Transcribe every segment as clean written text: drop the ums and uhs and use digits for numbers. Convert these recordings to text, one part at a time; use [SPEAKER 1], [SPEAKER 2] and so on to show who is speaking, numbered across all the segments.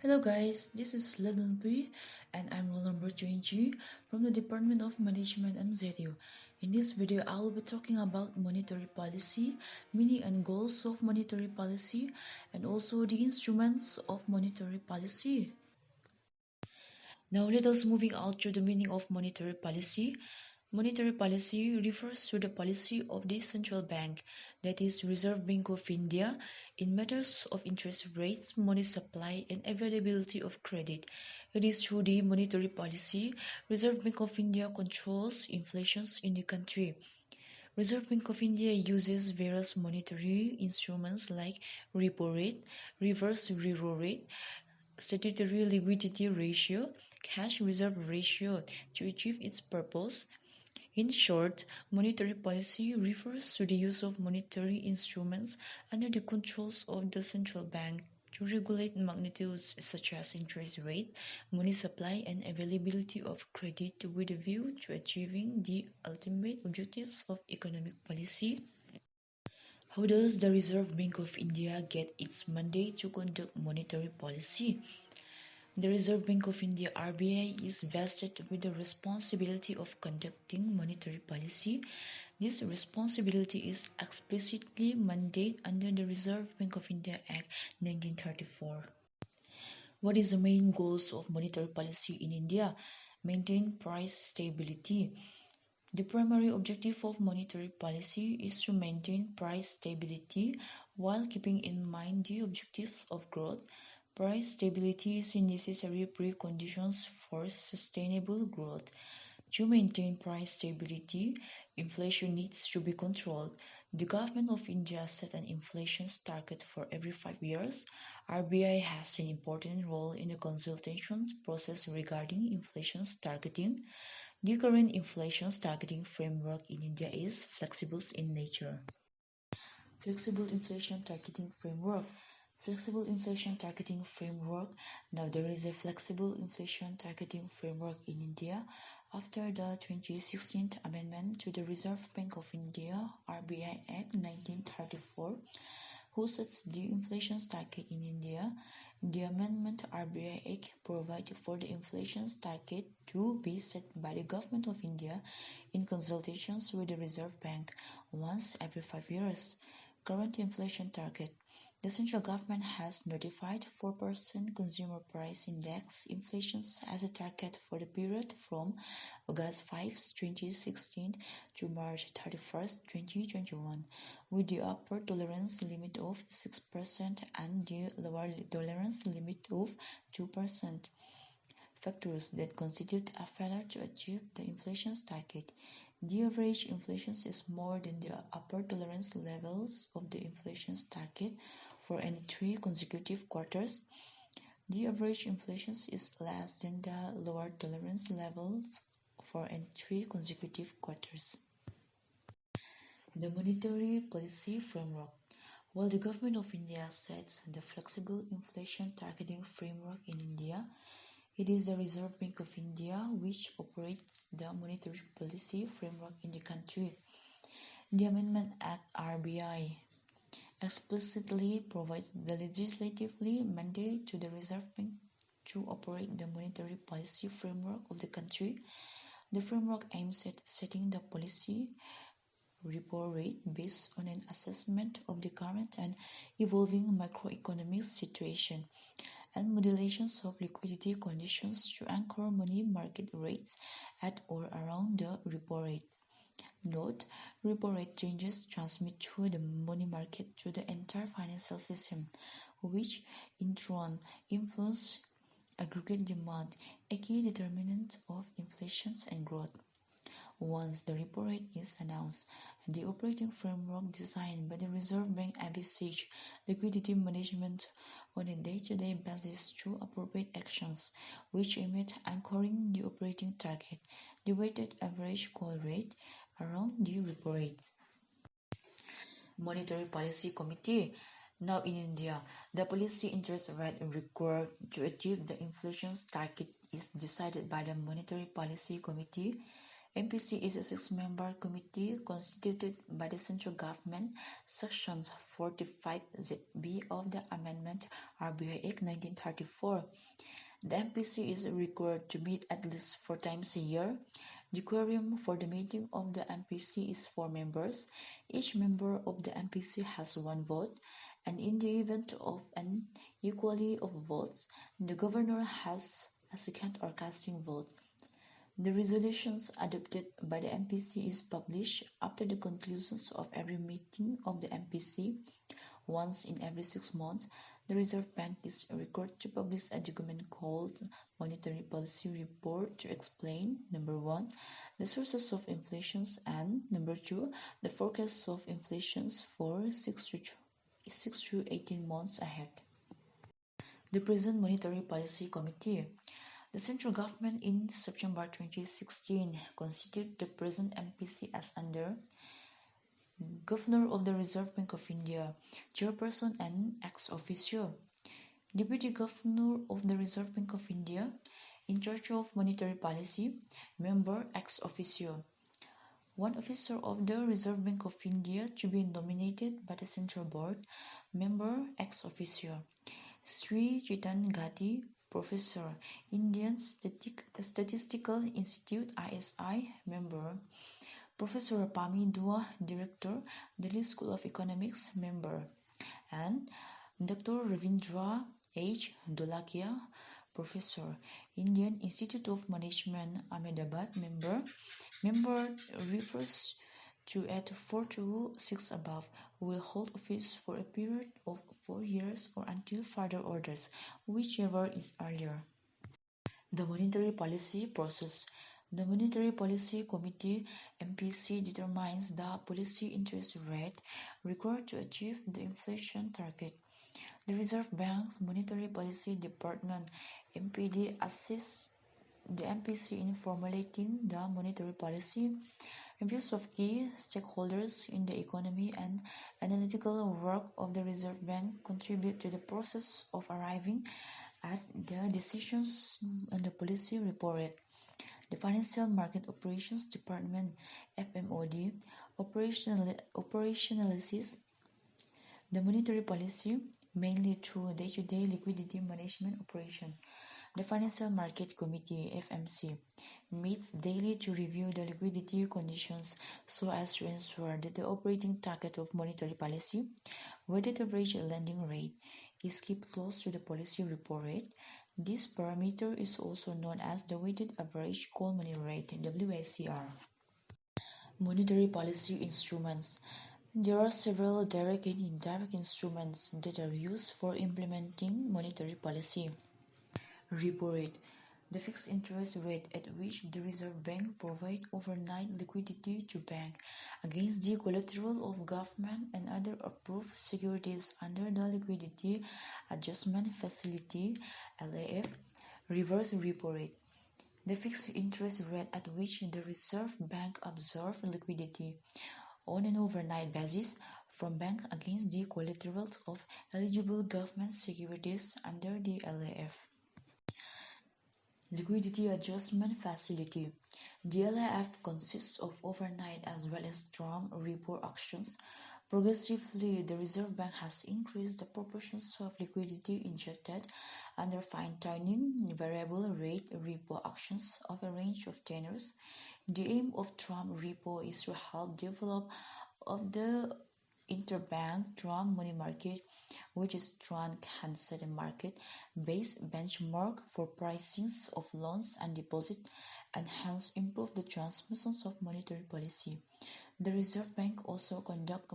[SPEAKER 1] Hello guys, this is Lennon Pui and I'm roll number 20 from the Department of Management MZU. In this video, I will be talking about monetary policy, meaning and goals of monetary policy, and also the instruments of monetary policy. Now let us moving out to the meaning of monetary policy. Monetary policy refers to the policy of the central bank, that is Reserve Bank of India, in matters of interest rates, money supply and availability of credit. It is through the monetary policy Reserve Bank of India controls inflation in the country. Reserve Bank of India uses various monetary instruments like repo rate, reverse repo rate, statutory liquidity ratio, cash reserve ratio to achieve its purpose. In short, monetary policy refers to the use of monetary instruments under the controls of the central bank to regulate magnitudes such as interest rate, money supply, and availability of credit with a view to achieving the ultimate objectives of economic policy. How does the Reserve Bank of India get its mandate to conduct monetary policy? The Reserve Bank of India (RBI) is vested with the responsibility of conducting monetary policy. This responsibility is explicitly mandated under the Reserve Bank of India Act 1934. What is the main goals of monetary policy in India? Maintain price stability. The primary objective of monetary policy is to maintain price stability while keeping in mind the objective of growth. Price stability is a necessary precondition for sustainable growth. To maintain price stability, inflation needs to be controlled. The Government of India set an inflation target for every 5 years. RBI has an important role in the consultation process regarding inflation targeting. The current inflation targeting framework in India is flexible in nature. Flexible inflation targeting framework. Flexible inflation targeting framework. Now there is a flexible inflation targeting framework in India after the 2016 amendment to the Reserve Bank of India (RBI) Act 1934, who sets the inflation target in India. The amendment RBI Act provides for the inflation target to be set by the Government of India in consultations with the Reserve Bank once every 5 years. Current inflation target. The central government has notified 4% consumer price index inflation as a target for the period from August 5, 2016 to March 31, 2021, with the upper tolerance limit of 6% and the lower tolerance limit of 2%. Factors that constitute a failure to achieve the inflation target. The average inflation is more than the upper tolerance levels of the inflation target for any 3 consecutive quarters. The average inflation is less than the lower tolerance levels for any 3 consecutive quarters. The monetary policy framework. While the Government of India sets the flexible inflation targeting framework in India, it is the Reserve Bank of India which operates the monetary policy framework in the country. The Amendment Act (RBI) explicitly provides the legislatively mandate to the Reserve Bank to operate the monetary policy framework of the country. The framework aims at setting the policy repo rate based on an assessment of the current and evolving macroeconomic situation and modulations of liquidity conditions to anchor money market rates at or around the repo rate. Note: repo rate changes transmit through the money market to the entire financial system, which in turn influence aggregate demand, a key determinant of inflation and growth. Once the repo rate is announced, the operating framework designed by the Reserve Bank envisages liquidity management on a day-to-day basis through appropriate actions, which aim at anchoring the operating target, the weighted average call rate, around the repo rate. Monetary Policy Committee. Now in India, the policy interest rate required to achieve the inflation target is decided by the Monetary Policy Committee. MPC is a six-member committee constituted by the central government. Sections 45ZB of the Amendment RBI Act 1934. The MPC is required to meet at least 4 times a year. The quorum for the meeting of the MPC is 4 members. Each member of the MPC has 1 vote, and in the event of an equality of votes, the governor has a second or casting vote. The resolutions adopted by the MPC is published after the conclusions of every meeting of the MPC. Once in every 6 months, the Reserve Bank is required to publish a document called Monetary Policy Report to explain, number 1, the sources of inflation, and number 2, the forecasts of inflation for 6 to 18 months ahead. The present Monetary Policy Committee. The central government in September 2016 constituted the present MPC as under Governor of the Reserve Bank of India, Chairperson and ex officio. Deputy Governor of the Reserve Bank of India, in charge of monetary policy, member ex officio. One officer of the Reserve Bank of India to be nominated by the Central Board, member ex officio. Sri Chetan Gati, Professor, Indian Statistical Institute ISI, member. Professor Pami Dua, Director, Delhi School of Economics, member. And Dr. Ravindra H. Dholakia, Professor, Indian Institute of Management, Ahmedabad, member. Member refers to at 4 to 6 above, who will hold office for a period of 4 years or until further orders, whichever is earlier. The monetary policy process. The Monetary Policy Committee (MPC) determines the policy interest rate required to achieve the inflation target. The Reserve Bank's Monetary Policy Department (MPD) assists the MPC in formulating the monetary policy. Views of key stakeholders in the economy and analytical work of the Reserve Bank contribute to the process of arriving at the decisions on the policy report. The Financial Market Operations Department (FMOD) operationalizes the monetary policy mainly through day-to-day liquidity management operation. The Financial Market Committee (FMC) meets daily to review the liquidity conditions so as to ensure that the operating target of monetary policy, weighted average lending rate, is kept close to the policy report rate. This parameter is also known as the weighted average call money rate (WACR). Monetary policy instruments. There are several direct and indirect instruments that are used for implementing monetary policy. Repo rate, the fixed interest rate at which the Reserve Bank provides overnight liquidity to banks against the collateral of government and other approved securities under the Liquidity Adjustment Facility (LAF). Reverse repo rate, the fixed interest rate at which the Reserve Bank absorbs liquidity on an overnight basis from banks against the collaterals of eligible government securities under the LAF. Liquidity Adjustment Facility. The LAF consists of overnight as well as term repo actions. Progressively, the Reserve Bank has increased the proportions of liquidity injected under fine-tuning variable rate repo actions of a range of tenors. The aim of term repo is to help develop of the interbank term money market, which is term handset market based benchmark for pricings of loans and deposits, and hence improve the transmissions of monetary policy. The Reserve Bank also conduct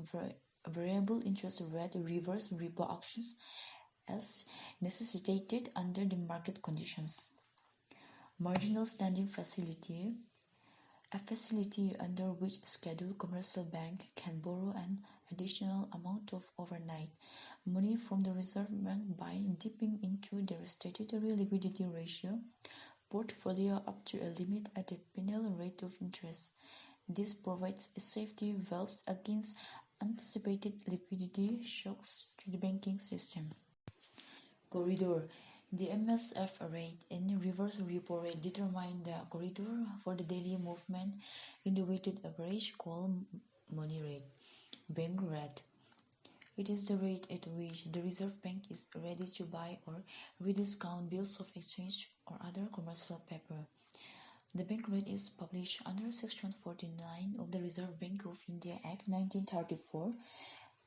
[SPEAKER 1] variable interest rate reverse repo actions as necessitated under the market conditions. Marginal standing facility, a facility under which scheduled commercial bank can borrow an additional amount of overnight money from the Reserve Bank by dipping into their statutory liquidity ratio portfolio up to a limit at a penal rate of interest. This provides a safety valve against anticipated liquidity shocks to the banking system. Corridor. The MSF rate and reverse repo rate determine the corridor for the daily movement in the weighted average called money rate, bank rate. It is the rate at which the Reserve Bank is ready to buy or rediscount bills of exchange or other commercial paper. The bank rate is published under Section 49 of the Reserve Bank of India Act 1934.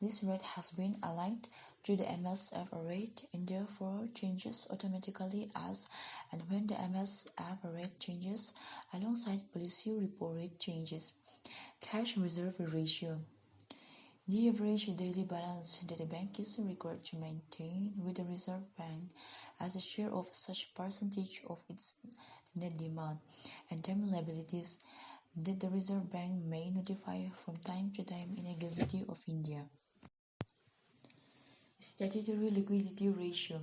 [SPEAKER 1] This rate has been aligned to the MSF rate and therefore changes automatically as and when the MSF rate changes alongside policy repo rate changes. Cash reserve ratio. The average daily balance that a bank is required to maintain with the Reserve Bank as a share of such percentage of its net demand and term liabilities that the Reserve Bank may notify from time to time in a Gazette of India. Statutory liquidity ratio.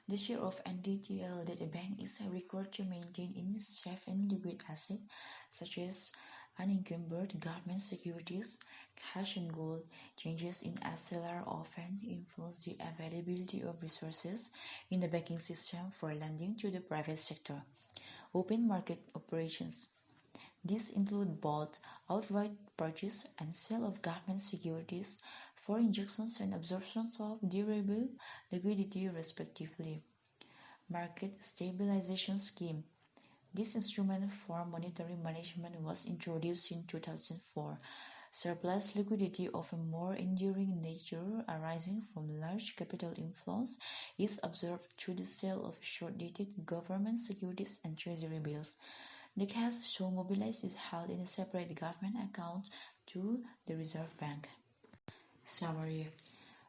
[SPEAKER 1] The share of NDTL that a bank is required to maintain in safe and liquid assets such as unencumbered government securities, cash and gold. Changes in SLR often influence the availability of resources in the banking system for lending to the private sector. Open market operations. These include both outright purchase and sale of government securities for injections and absorptions of durable liquidity respectively. Market Stabilization Scheme. This instrument for monetary management was introduced in 2004. Surplus liquidity of a more enduring nature arising from large capital inflows is absorbed through the sale of short-dated government securities and treasury bills. The cash so mobilized is held in a separate government account to the Reserve Bank. Summary.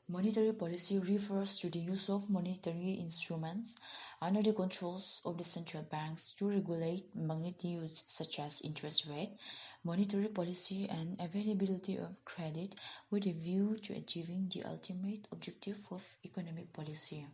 [SPEAKER 1] Monetary policy refers to the use of monetary instruments under the controls of the central banks to regulate magnitudes such as interest rate, monetary policy, and availability of credit with a view to achieving the ultimate objective of economic policy.